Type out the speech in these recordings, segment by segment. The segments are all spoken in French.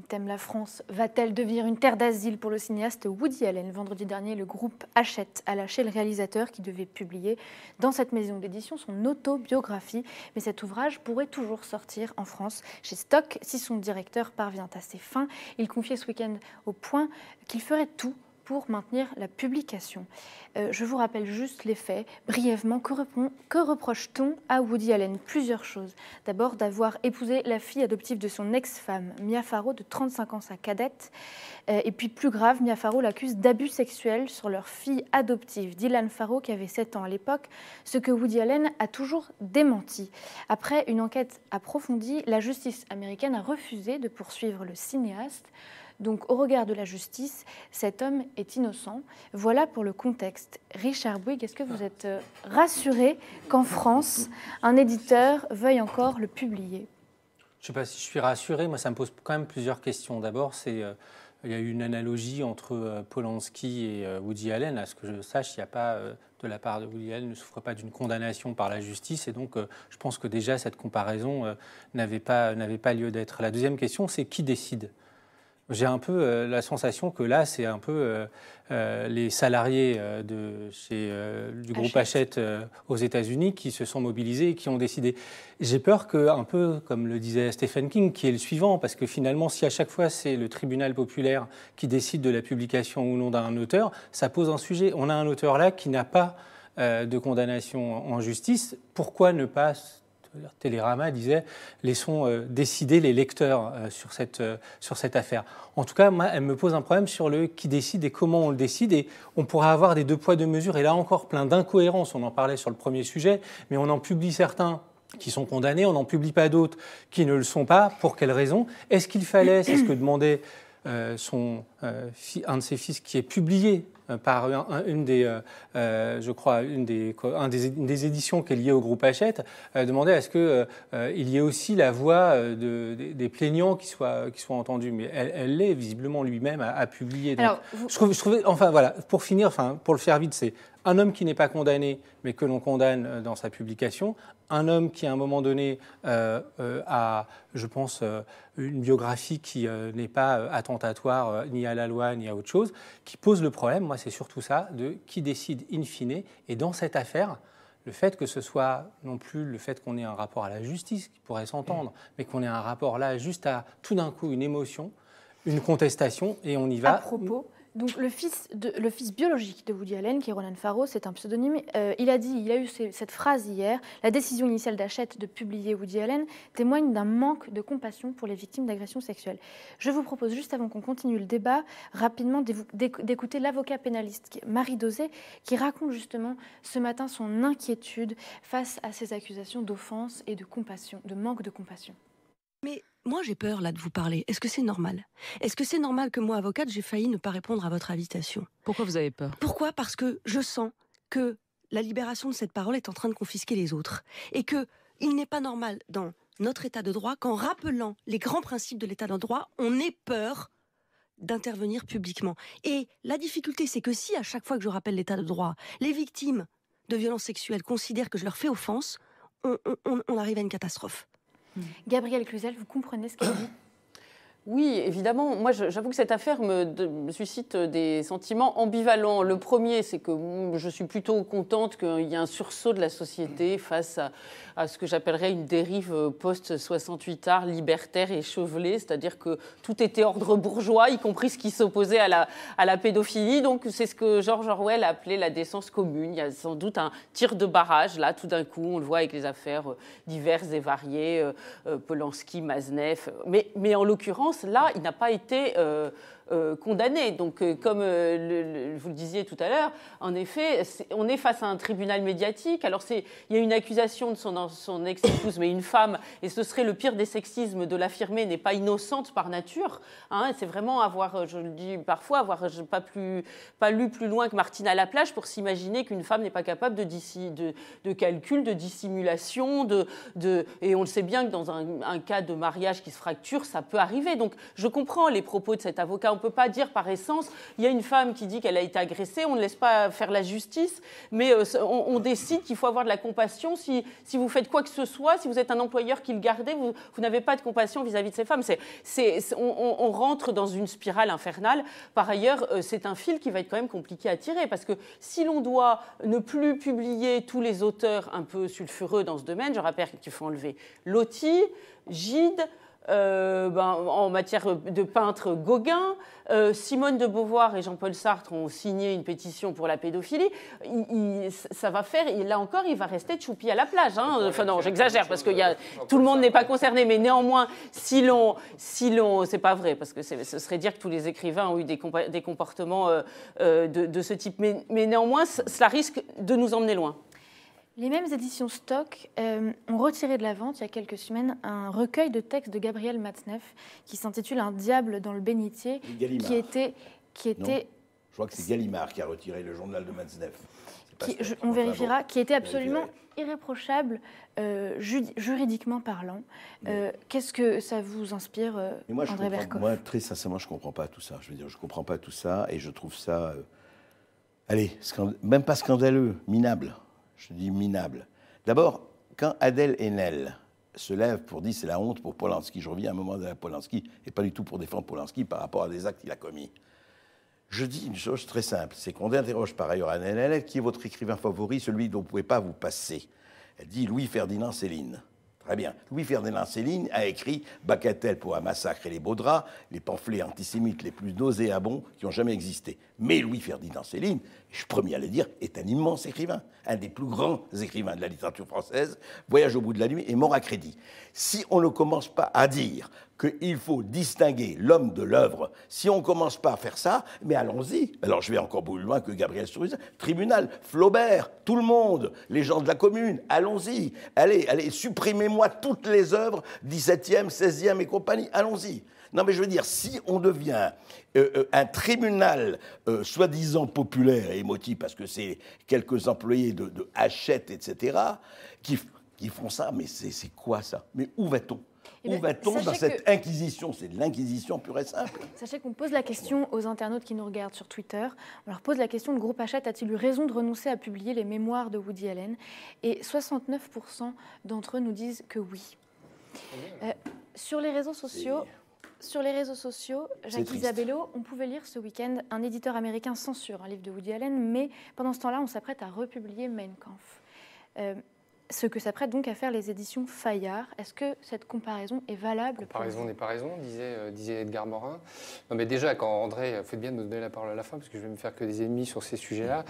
thème la France va-t-elle devenir une terre d'asile pour le cinéaste Woody Allen? Vendredi dernier, le groupe Hachette a lâché le réalisateur qui devait publier dans cette maison d'édition son autobiographie. Mais cet ouvrage pourrait toujours sortir en France chez Stock si son directeur parvient à ses fins. Il confiait ce week-end au Point qu'il ferait tout pour maintenir la publication. Je vous rappelle juste les faits. Brièvement, que reproche-t-on à Woody Allen? Plusieurs choses. D'abord, d'avoir épousé la fille adoptive de son ex-femme, Mia Farrow, de 35 ans, sa cadette. Et puis, plus grave, Mia Farrow l'accuse d'abus sexuels sur leur fille adoptive, Dylan Farrow, qui avait 7 ans à l'époque, ce que Woody Allen a toujours démenti. Après une enquête approfondie, la justice américaine a refusé de poursuivre le cinéaste. Donc, au regard de la justice, cet homme est innocent. Voilà pour le contexte. Richard Bouygues, est-ce que vous êtes rassuré qu'en France, un éditeur veuille encore le publier? Je ne sais pas si je suis rassuré. Moi, ça me pose quand même plusieurs questions. D'abord, il y a eu une analogie entre Polanski et Woody Allen. À ce que je sache, il n'y a pas, de la part de Woody Allen, ne souffre pas d'une condamnation par la justice. Et donc, je pense que déjà, cette comparaison n'avait pas lieu d'être. La deuxième question, c'est qui décide? J'ai un peu la sensation que là, c'est un peu les salariés du groupe Hachette aux États-Unis qui se sont mobilisés et qui ont décidé. J'ai peur que, un peu comme le disait Stephen King, qui est le suivant, parce que finalement, si à chaque fois c'est le tribunal populaire qui décide de la publication ou non d'un auteur, ça pose un sujet. On a un auteur là qui n'a pas de condamnation en justice. Pourquoi ne pas... Télérama disait « laissons décider les lecteurs sur cette affaire ». En tout cas, moi, elle me pose un problème sur le qui décide et comment on le décide. Et on pourrait avoir des deux poids, deux mesures. Et là encore, plein d'incohérences. On en parlait sur le premier sujet, mais on en publie certains qui sont condamnés, on n'en publie pas d'autres qui ne le sont pas. Pour quelles raisons? Est-ce qu'il fallait, c'est ce que demandait un de ses fils qui est publié par une des éditions qui est liée au groupe Hachette, demandait à ce qu'il y ait aussi la voix des plaignants qui soit entendue. Mais elle l'est, visiblement, lui-même a publié. Donc, alors, je trouvais, enfin voilà, pour finir, pour le faire vite, c'est un homme qui n'est pas condamné, mais que l'on condamne dans sa publication, un homme qui, à un moment donné, a, je pense, une biographie qui n'est pas attentatoire ni à la loi, ni à autre chose, qui pose le problème, moi, c'est surtout ça, de qui décide in fine. Et dans cette affaire, le fait que ce soit non plus le fait qu'on ait un rapport à la justice, qui pourrait s'entendre, mais qu'on ait un rapport là, juste à, tout d'un coup, une émotion, une contestation, et on y va. À propos... Donc, le fils biologique de Woody Allen, qui est Ronan Farrow, c'est un pseudonyme, il a eu cette phrase hier: la décision initiale d'Hachette de publier Woody Allen témoigne d'un manque de compassion pour les victimes d'agressions sexuelles. Je vous propose, juste avant qu'on continue le débat, rapidement d'écouter l'avocat pénaliste Marie Dosé, qui raconte justement ce matin son inquiétude face à ces accusations d'offense et de compassion, de manque de compassion. Mais moi, j'ai peur, là, de vous parler. Est-ce que c'est normal? Est-ce que c'est normal que moi, avocate, j'ai failli ne pas répondre à votre invitation? Pourquoi vous avez peur? Pourquoi? Parce que je sens que la libération de cette parole est en train de confisquer les autres. Et qu'il n'est pas normal, dans notre état de droit, qu'en rappelant les grands principes de l'état de droit, on ait peur d'intervenir publiquement. Et la difficulté, c'est que si, à chaque fois que je rappelle l'état de droit, les victimes de violences sexuelles considèrent que je leur fais offense, on arrive à une catastrophe. Gabrielle Cluzel, vous comprenez ce qu'elle dit? Oui, évidemment. Moi, j'avoue que cette affaire me suscite des sentiments ambivalents. Le premier, c'est que je suis plutôt contente qu'il y ait un sursaut de la société face à ce que j'appellerais une dérive post-68 art, libertaire et échevelée, c'est-à-dire que tout était ordre bourgeois, y compris ce qui s'opposait à la pédophilie. Donc, c'est ce que George Orwell a appelé la décence commune. Il y a sans doute un tir de barrage, là, tout d'un coup. On le voit avec les affaires diverses et variées, Polanski, Maznev. Mais en l'occurrence, là, il n'a pas été condamné. Donc, comme vous le disiez tout à l'heure, en effet, on est face à un tribunal médiatique. Alors, il y a une accusation de son ex-épouse, mais une femme, et ce serait le pire des sexismes de l'affirmer, n'est pas innocente par nature. Hein, c'est vraiment je le dis parfois, pas lu plus loin que Martine à la plage pour s'imaginer qu'une femme n'est pas capable de calcul, de dissimulation, et on le sait bien que dans un cas de mariage qui se fracture, ça peut arriver. Donc, je comprends les propos de cet avocat. On ne peut pas dire par essence, il y a une femme qui dit qu'elle a été agressée, on ne laisse pas faire la justice, mais on décide qu'il faut avoir de la compassion si vous faites faites quoi que ce soit, si vous êtes un employeur qui le gardait, vous n'avez pas de compassion vis-à-vis de ces femmes. On rentre dans une spirale infernale. Par ailleurs, c'est un fil qui va être quand même compliqué à tirer, parce que si l'on doit ne plus publier tous les auteurs un peu sulfureux dans ce domaine, je rappelle qu'il faut enlever Loti, Gide, en matière de peintre Gauguin, Simone de Beauvoir et Jean-Paul Sartre ont signé une pétition pour la pédophilie. Ça va faire, et là encore, il va rester Tchoupi à la plage. Hein. Enfin non, j'exagère parce que tout le monde n'est pas concerné, mais néanmoins, si l'on, c'est pas vrai, parce que ce serait dire que tous les écrivains ont eu des comportements de ce type. Mais néanmoins, cela risque de nous emmener loin. Les mêmes éditions Stock ont retiré de la vente il y a quelques semaines un recueil de textes de Gabriel Matzneff qui s'intitule Un diable dans le bénitier, qui était je crois que c'est Gallimard qui a retiré le journal de Matzneff. On vérifiera, qui était absolument irréprochable juridiquement parlant. Qu'est-ce que ça vous inspire, André Berkoff ? Moi, très sincèrement, je ne comprends pas tout ça. Je veux dire, je ne comprends pas tout ça et je trouve ça, même pas scandaleux, minable. Je dis minable. D'abord, quand Adèle Haenel se lève pour dire c'est la honte pour Polanski, je reviens à un moment de la Polanski, et pas du tout pour défendre Polanski par rapport à des actes qu'il a commis. Je dis une chose très simple, c'est qu'on interroge par ailleurs Adèle Haenel, qui est votre écrivain favori, celui dont vous ne pouvez pas vous passer. Elle dit Louis-Ferdinand Céline. Très bien. Louis-Ferdinand Céline a écrit Bagatelle pour un massacre et les beaux draps, les pamphlets antisémites les plus nauséabonds qui ont jamais existé. Mais Louis-Ferdinand Céline, je suis premier à le dire, est un immense écrivain, un des plus grands écrivains de la littérature française, Voyage au bout de la nuit et Mort à crédit. Si on ne commence pas à dire qu'il faut distinguer l'homme de l'œuvre, si on ne commence pas à faire ça, mais allons-y. Alors je vais encore beaucoup plus loin que Gabriel Struze, tribunal, Flaubert, tout le monde, les gens de la commune, allons-y. Allez, supprimez-moi toutes les œuvres 17e, 16e et compagnie, allons-y. Non mais je veux dire, si on devient un tribunal soi-disant populaire et émotif, parce que c'est quelques employés de Hachette, etc., qui font ça, mais c'est quoi ça? Mais où va-t-on? Où va-t-on dans cette inquisition? C'est de l'inquisition pure et simple. Sachez qu'on pose la question aux internautes qui nous regardent sur Twitter. On leur pose la question, le groupe Hachette a-t-il eu raison de renoncer à publier les mémoires de Woody Allen? Et 69% d'entre eux nous disent que oui. Sur les réseaux sociaux, Jacques Isabello, on pouvait lire ce week-end un éditeur américain censure un livre de Woody Allen, mais pendant ce temps-là, on s'apprête à republier Mein Kampf. Ce que s'apprête donc à faire les éditions Fayard. Est-ce que cette comparaison est valable? Comparaison n'est pas raison, disait Edgar Morin. Non, mais déjà, quand André, faites bien de me donner la parole à la fin, parce que je vais me faire que des ennemis sur ces sujets-là.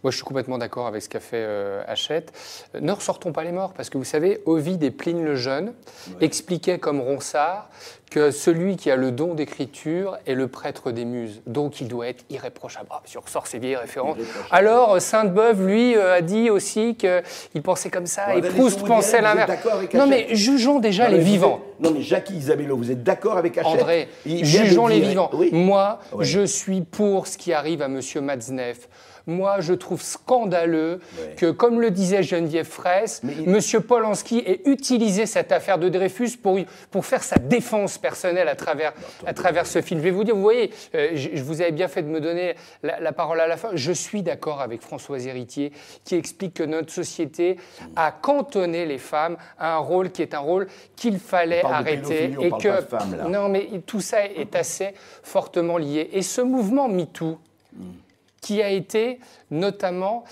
Moi, je suis complètement d'accord avec ce qu'a fait Hachette. Ne ressortons pas les morts, parce que vous savez, Ovide et Pline le Jeune expliquaient comme Ronsard que celui qui a le don d'écriture est le prêtre des muses, donc il doit être irréprochable. Ah, si on ressort ces vieilles références. Alors, Sainte-Beuve, lui, a dit aussi qu'il pensait comme ça, et Proust pensait l'inverse. Non, mais jugeons déjà les vivants. Non, mais Jacques Isabello, vous êtes d'accord avec Hachette? André, jugeons les vivants. Oui. Moi, je suis pour ce qui arrive à M. Matzneff. Moi, je trouve scandaleux que, comme le disait Geneviève Fraisse, M. Polanski ait utilisé cette affaire de Dreyfus pour faire sa défense personnelle à travers ce film. Je vais vous dire, vous voyez, je vous avais bien fait de me donner la parole à la fin. Je suis d'accord avec Françoise Héritier qui explique que notre société a cantonné les femmes à un rôle qui est un rôle qu'il fallait arrêter. Et que non, mais tout ça est assez fortement lié. Et ce mouvement MeToo, qui a été notamment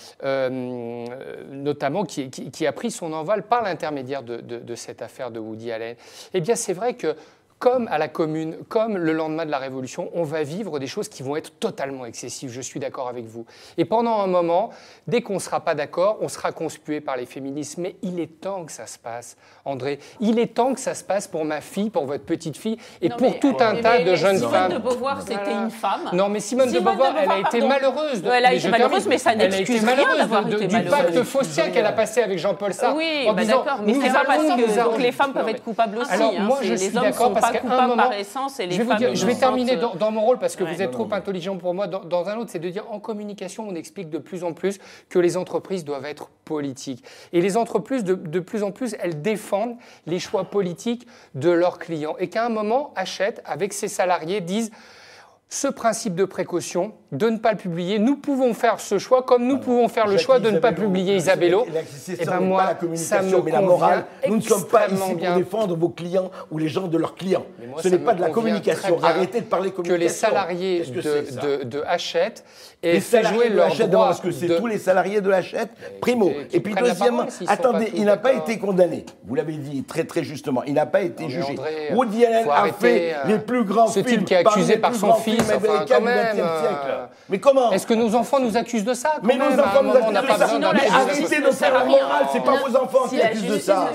qui a pris son envol par l'intermédiaire de cette affaire de Woody Allen. Eh bien, c'est vrai que, comme à la Commune, comme le lendemain de la Révolution, on va vivre des choses qui vont être totalement excessives. Je suis d'accord avec vous. Et pendant un moment, dès qu'on ne sera pas d'accord, on sera conspué par les féministes. Mais il est temps que ça se passe, André. Il est temps que ça se passe pour ma fille, pour votre petite fille et pour tout un tas de jeunes femmes. Simone de Beauvoir, c'était une femme. Non, mais Simone de Beauvoir, elle a été malheureuse. Elle a été malheureuse, mais ça n'excuse rien d'avoir été malheureuse. Du pacte faustien qu'elle a passé avec Jean-Paul Sartre. Oui, d'accord. Mais c'est pas parce que les femmes peuvent être coupables aussi. Alors, moi, je suis d'accord parce qu'à un moment, je vais terminer dans mon rôle parce que vous êtes trop intelligent pour moi. Dans un autre, c'est de dire en communication, on explique de plus en plus que les entreprises doivent être politiques. Et les entreprises, de plus en plus, elles défendent les choix politiques de leurs clients. Et qu'à un moment, Hachette, avec ses salariés, disent ce principe de précaution, de ne pas le publier. Nous pouvons faire ce choix, comme nous pouvons faire le choix de ne pas publier Isabello. Et ben moi, ça me convient. Mais la morale, nous ne sommes pas ici pour défendre vos clients ou les gens de leurs clients. Ce n'est pas de la communication. Arrêtez de parler communication. Que les salariés de Hachette aient fait jouer leur droit. Parce que c'est tous les salariés de Hachette, primo. Et puis deuxièmement, attendez, il n'a pas été condamné. Vous l'avez dit très très justement, il n'a pas été jugé. Woody Allen a fait les plus grands films. Ce type qui est accusé par son fils. Enfin, quand même, mais comment? Est-ce que nos enfants nous accusent de ça? Mais nos enfants nous accusent de ça. Mais arrêtez de faire la morale, c'est pas vos enfants qui accusent de ça.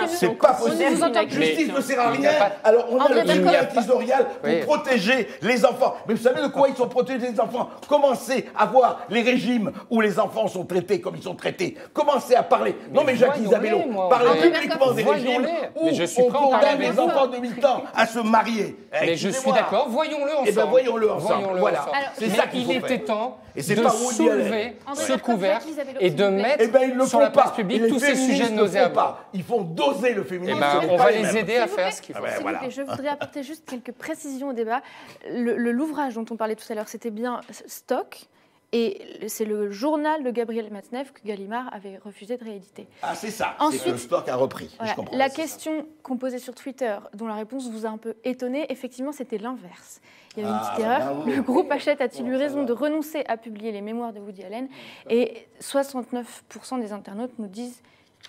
C'est pas possible. La justice ne sert à rien. Alors on a le tribunal inquisitorial pour protéger les enfants. Mais vous savez de quoi ils sont protégés, les enfants? Commencez à voir les régimes où les enfants sont traités comme ils sont traités. Commencez à parler. Non mais Jacques Isabello, parlez publiquement des régimes où on condamne les enfants de 8 ans à se marier. Mais je suis d'accord, voyons-le ensemble. Eh bien, voyons-le ensemble. Voilà. C'est ça qu'il était temps de soulever ce couvercle et de mettre sur la place publique tous ces sujets nauséabonds. Ils font doser le féminisme. On va les aider à faire ce qu'il faut. Je voudrais apporter juste quelques précisions au débat. L'ouvrage dont on parlait tout à l'heure, c'était bien Stock. Et c'est le journal de Gabriel Matzneff que Gallimard avait refusé de rééditer. Ah, c'est ça. Ensuite, c'est que Stock a repris. Voilà, je comprends. La question qu'on posait sur Twitter, dont la réponse vous a un peu étonné, effectivement, c'était l'inverse. Il y avait une petite erreur. Le groupe Hachette a-t-il eu raison de renoncer à publier les mémoires de Woody Allen? Et 69% des internautes nous disent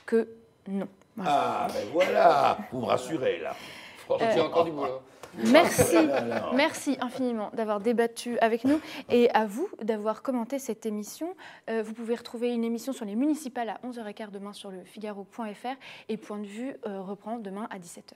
que non. Voilà. Ah, ben voilà. Vous me rassurez, là. Franchement, il y a encore du boulot. Merci infiniment d'avoir débattu avec nous et à vous d'avoir commenté cette émission. Vous pouvez retrouver une émission sur les municipales à 11h15 demain sur le Figaro.fr et Point de vue reprend demain à 17h.